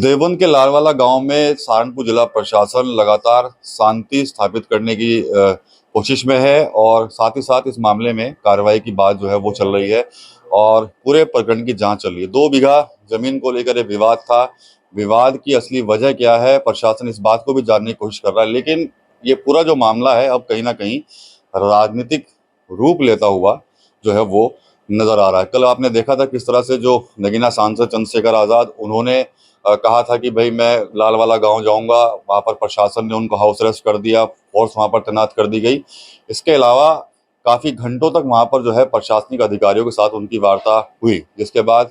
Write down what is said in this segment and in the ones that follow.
देवबंद के लालवाला गांव में सहारनपुर जिला प्रशासन लगातार शांति स्थापित करने की कोशिश में है और साथ ही साथ इस मामले में कार्रवाई की बात जो है वो चल रही है और पूरे प्रकरण की जांच चल रही है। 2 बीघा जमीन को लेकर ये विवाद था। विवाद की असली वजह क्या है, प्रशासन इस बात को भी जानने की कोशिश कर रहा है, लेकिन ये पूरा जो मामला है अब कहीं ना कहीं राजनीतिक रूप लेता हुआ जो है वो नजर आ रहा है। कल आपने देखा था किस तरह से जो नगीना सांसद चंद्रशेखर आजाद, उन्होंने कहा था कि भाई मैं लालवाला गांव जाऊंगा, वहां पर प्रशासन ने उनको हाउस अरेस्ट कर दिया, फोर्स वहां पर तैनात कर दी गई। इसके अलावा काफी घंटों तक वहां पर जो है प्रशासनिक अधिकारियों के साथ उनकी वार्ता हुई, जिसके बाद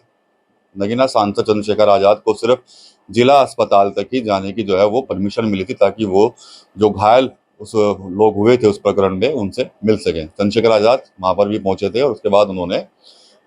नगीना सांसद चंद्रशेखर आजाद को सिर्फ जिला अस्पताल तक ही जाने की जो है वो परमिशन मिली थी, ताकि वो जो घायल उस लोग हुए थे उस प्रकरण में उनसे मिल सकें। चंद्रशेखर आजाद वहां पर भी पहुंचे थे और उसके बाद उन्होंने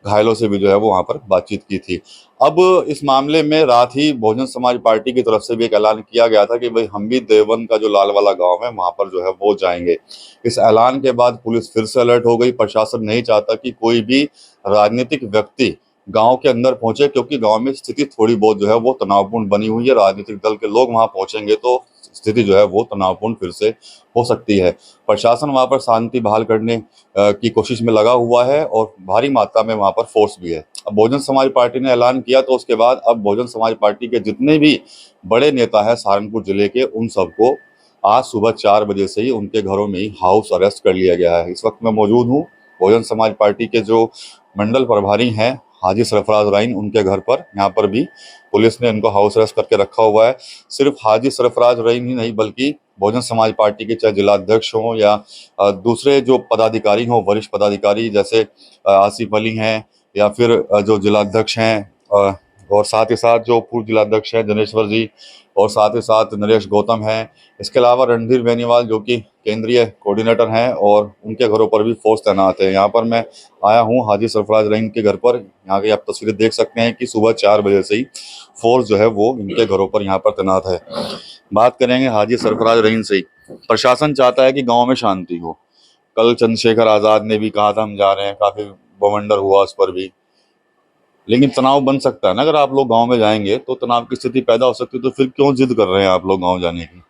घायलों से भी जो है वो वहां पर बातचीत की थी। अब इस मामले में रात ही बहुजन समाज पार्टी की तरफ से भी एक ऐलान किया गया था कि भाई हम भी देवबंद का जो लालवाला गांव है वहां पर जो है वो जाएंगे। इस ऐलान के बाद पुलिस फिर से अलर्ट हो गई। प्रशासन नहीं चाहता कि कोई भी राजनीतिक व्यक्ति गांव के अंदर पहुंचे, क्योंकि गांव में स्थिति थोड़ी बहुत जो है वो तनावपूर्ण बनी हुई है। राजनीतिक दल के लोग वहां पहुंचेंगे तो स्थिति जो है वो तनावपूर्ण फिर से हो सकती है। प्रशासन वहां पर शांति बहाल करने की कोशिश में लगा हुआ है और भारी मात्रा में वहां पर फोर्स भी है। अब बहुजन समाज पार्टी ने ऐलान किया तो उसके बाद अब बहुजन समाज पार्टी के जितने भी बड़े नेता हैं सहारनपुर जिले के, उन सबको आज सुबह 4 बजे से ही उनके घरों में ही हाउस अरेस्ट कर लिया गया है। इस वक्त मैं मौजूद हूँ बहुजन समाज पार्टी के जो मंडल प्रभारी हैं हाजी सरफराज राइन, उनके घर पर। यहाँ पर भी पुलिस ने इनको हाउस अरेस्ट करके रखा हुआ है। सिर्फ हाजी सरफराज राइन ही नहीं, बल्कि बहुजन समाज पार्टी के चाहे जिलाध्यक्ष हों या दूसरे जो पदाधिकारी हों, वरिष्ठ पदाधिकारी जैसे आसिफ अली हैं, या फिर जो जिलाध्यक्ष हैं, और साथ ही साथ जो पूर्व जिलाध्यक्ष हैं जनेश्वर जी, और साथ ही साथ नरेश गौतम हैं। इसके अलावा रणधीर बेनीवाल जो कि केंद्रीय कोऑर्डिनेटर हैं, और उनके घरों पर भी फोर्स तैनात है। यहाँ पर मैं आया हूँ हाजी सरफराज रहीम के घर पर। यहाँ की आप तस्वीरें देख सकते हैं कि सुबह 4 बजे से ही फोर्स जो है वो इनके घरों पर यहाँ पर तैनात है। बात करेंगे हाजी सरफराज रहीम से ही। प्रशासन चाहता है कि गांव में शांति हो। कल चंद्रशेखर आजाद ने भी कहा था हम जा रहे हैं, काफी बवंडर हुआ उस पर भी, लेकिन तनाव बन सकता है ना। अगर आप लोग गांव में जाएंगे तो तनाव की स्थिति पैदा हो सकती है, तो फिर क्यों जिद कर रहे हैं आप लोग गांव जाने की?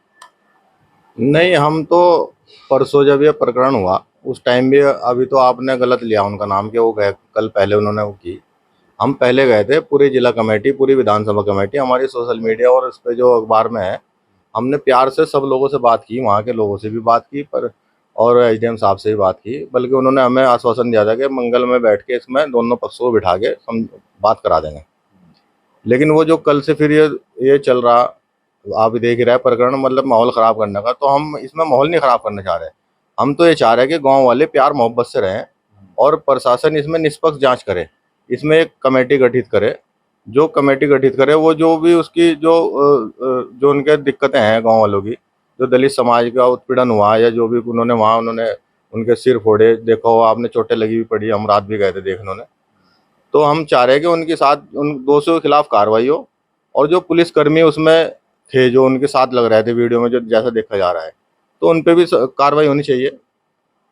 नहीं, हम तो परसों जब ये प्रकरण हुआ उस टाइम भी, अभी तो आपने गलत लिया उनका नाम कि वो गए कल, पहले उन्होंने वो की। हम पहले गए थे, पूरी जिला कमेटी, पूरी विधानसभा कमेटी, हमारी सोशल मीडिया और इस पे जो अखबार में है, हमने प्यार से सब लोगों से बात की, वहाँ के लोगों से भी बात की पर, और एसडीएम साहब से भी बात की। बल्कि उन्होंने हमें आश्वासन दिया था कि मंगल में बैठ के इसमें दोनों पक्षों को बिठा के हम बात करा देंगे। लेकिन वो जो कल से फिर ये चल रहा, आप भी देख ही रहे हैं प्रकरण, मतलब माहौल ख़राब करने का। तो हम इसमें माहौल नहीं ख़राब करना चाह रहे। हम तो ये चाह रहे हैं कि गांव वाले प्यार मोहब्बत से रहें और प्रशासन इसमें निष्पक्ष जांच करे। इसमें एक कमेटी गठित करे, जो कमेटी गठित करे वो जो भी उसकी जो उनके दिक्कतें हैं गांव वालों की, जो दलित समाज का उत्पीड़न हुआ या जो भी उन्होंने वहाँ उन्होंने उनके सिर फोड़े, देखा हो आपने, चोटें लगी हुई पड़ी, हम रात भी गए थे देखने उन्हें। तो हम चाह रहे हैं कि उनके साथ उन दोषियों के खिलाफ कार्रवाई हो, और जो पुलिसकर्मी उसमें थे जो उनके साथ लग रहे थे वीडियो में, जो जैसा देखा जा रहा है, तो उन पे भी कार्रवाई होनी चाहिए।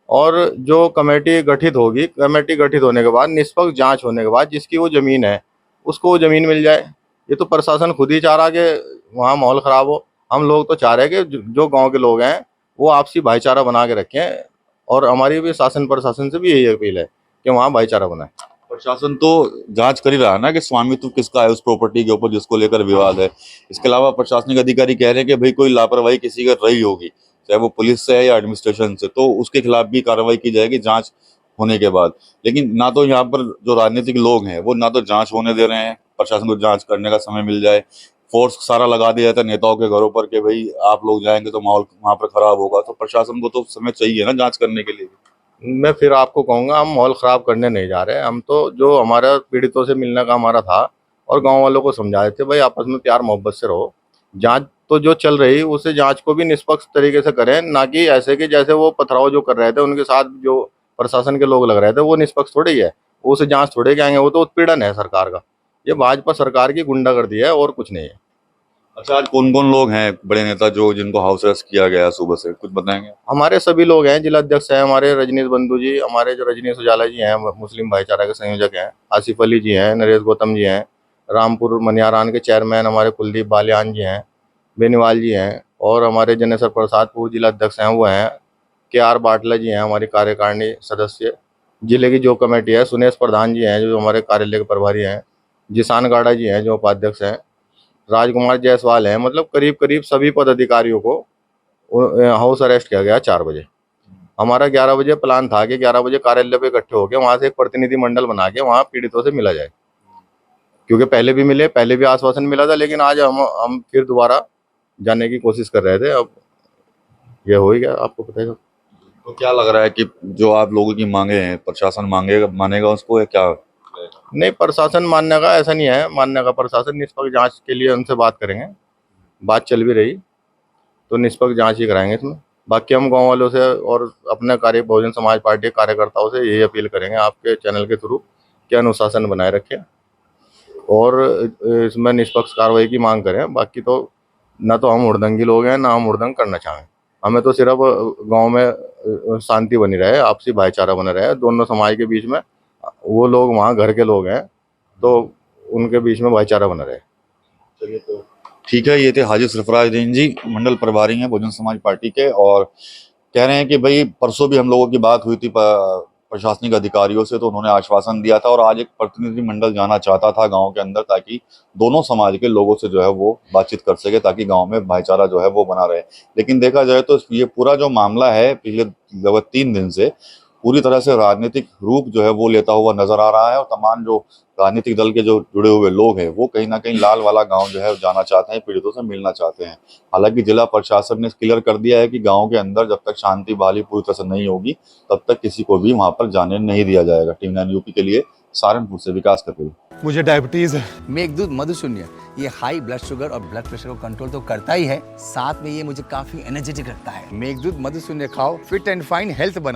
और जो कमेटी गठित होगी, कमेटी गठित होने के बाद, निष्पक्ष जांच होने के बाद, जिसकी वो ज़मीन है उसको वो ज़मीन मिल जाए। ये तो प्रशासन खुद ही चाह रहा कि वहाँ माहौल ख़राब हो। हम लोग तो चाह रहे हैं कि जो गांव के लोग हैं वो आपसी भाईचारा बना के रखें, और हमारी भी शासन प्रशासन से भी यही अपील है कि वहाँ भाईचारा बनाए। प्रशासन तो जांच कर ही रहा है ना कि स्वामित्व किसका है उस प्रॉपर्टी के ऊपर जिसको लेकर विवाद है। इसके अलावा प्रशासनिक अधिकारी कह रहे हैं कि भाई कोई लापरवाही किसी का रही होगी, चाहे वो पुलिस से है या एडमिनिस्ट्रेशन से, तो उसके खिलाफ भी कार्रवाई की जाएगी जांच होने के बाद। लेकिन ना तो यहाँ पर जो राजनीतिक लोग हैं वो ना तो जांच होने दे रहे हैं, प्रशासन को जांच करने का समय मिल जाए। फोर्स सारा लगा दिया जाता है नेताओं के घरों पर कि भाई आप लोग जाएंगे तो माहौल वहां पर खराब होगा। तो प्रशासन को तो समय चाहिए ना जांच करने के लिए। मैं फिर आपको कहूँगा, हम माहौल ख़राब करने नहीं जा रहे। हम तो जो हमारा पीड़ितों से मिलने का हमारा था, और गांव वालों को समझा रहे थे भाई आपस में प्यार मोहब्बत से रहो। जांच तो जो चल रही उसे जांच को भी निष्पक्ष तरीके से करें, ना कि ऐसे कि जैसे वो पथराव जो कर रहे थे उनके साथ जो प्रशासन के लोग लग रहे थे, वो निष्पक्ष थोड़ी ही है। वो उसे जांच थोड़े के आएंगे, वो तो उत्पीड़न है सरकार का। ये भाजपा सरकार की गुंडागर्दी है और कुछ नहीं है। अच्छा, आज कौन कौन लोग हैं बड़े नेता जो जिनको हाउस अरेस्ट किया गया सुबह से, कुछ बताएंगे? हमारे सभी लोग हैं, जिलाध्यक्ष हैं हमारे रजनीश बंधु जी, हमारे जो रजनीश उजाला जी हैं, मुस्लिम भाईचारा के संयोजक हैं, आसिफ अली जी हैं, नरेश गौतम जी हैं, रामपुर मनियारान के चेयरमैन हमारे कुलदीप बालियान जी हैं, बेनीवाल जी हैं, और हमारे जनेश्वर प्रसाद पूर्व जिला अध्यक्ष हैं वो हैं, KR बाटला जी हैं हमारी कार्यकारिणी सदस्य, जिले की जो कमेटी है सुनेश प्रधान जी हैं जो हमारे कार्यालय के प्रभारी हैं, जिसान गाड़ा जी हैं जो उपाध्यक्ष हैं, राजकुमार जायसवाल हैं। मतलब करीब करीब सभी पदाधिकारियों को हाउस अरेस्ट किया गया 4 बजे। हमारा 11 बजे प्लान था कि 11 बजे कार्यालय पे इकट्ठे होकर वहाँ से एक प्रतिनिधि मंडल बना के वहाँ पीड़ितों से मिला जाए, क्योंकि पहले भी मिले, पहले भी आश्वासन मिला था, लेकिन आज हम फिर दोबारा जाने की कोशिश कर रहे थे। अब ये हो ही गया, आपको पता है। तो क्या लग रहा है कि जो आप लोगों की मांगे हैं प्रशासन मानेगा उसको, या क्या? नहीं, प्रशासन मानने का ऐसा नहीं है, मानने का प्रशासन निष्पक्ष जांच के लिए उनसे बात करेंगे, बात चल भी रही तो निष्पक्ष जांच ही कराएंगे इसमें। बाकी हम गांव वालों से और अपने बहुजन समाज पार्टी के कार्यकर्ताओं से यही अपील करेंगे आपके चैनल के थ्रू कि अनुशासन बनाए रखें और इसमें निष्पक्ष कार्रवाई की मांग करें। बाकी तो ना तो हम हुड़दंगी लोग हैं, ना हम हुड़दंग करना चाहें। हमें तो सिर्फ गांव में शांति बनी रहे, आपसी भाईचारा बना रहे, दोनों समाज के बीच में, वो लोग वहाँ घर के लोग हैं तो उनके बीच में भाईचारा बना रहे। चलिए, तो ठीक है। ये थे हाजी सरफराजुद्दीन जी, मंडल प्रभारी हैं बहुजन समाज पार्टी के, और कह रहे हैं कि भाई परसों भी हम लोगों की बात हुई थी प्रशासनिक अधिकारियों से, तो उन्होंने आश्वासन दिया था और आज एक प्रतिनिधि मंडल जाना चाहता था गांव के अंदर, ताकि दोनों समाज के लोगों से जो है वो बातचीत कर सके, ताकि गांव में भाईचारा जो है वो बना रहे। लेकिन देखा जाए तो ये पूरा जो मामला है पिछले लगभग 3 दिन से पूरी तरह से राजनीतिक रूप जो है वो लेता हुआ नजर आ रहा है, और तमाम जो राजनीतिक दल के जो जुड़े हुए लोग हैं वो कहीं ना कहीं लाल वाला गांव जो है जाना चाहते हैं, पीड़ितों से मिलना चाहते हैं। हालांकि जिला प्रशासन ने क्लियर कर दिया है कि गांव के अंदर जब तक शांति बहाली पूरी तरह से नहीं होगी तब तक किसी को भी वहां पर जाने नहीं दिया जाएगा। टीम 9 यूपी के लिए सहारनपुर से विकास कपिल। मुझे डायबिटीज है। मेघदूत मधुशून्य ये हाई ब्लड शुगर और ब्लड प्रेशर को कंट्रोल तो करता ही है, साथ में ये मुझे काफी एनर्जेटिक रखता है। मेघदूत मधुशून्य खाओ, फिट एंड फाइन हेल्थ बनाओ।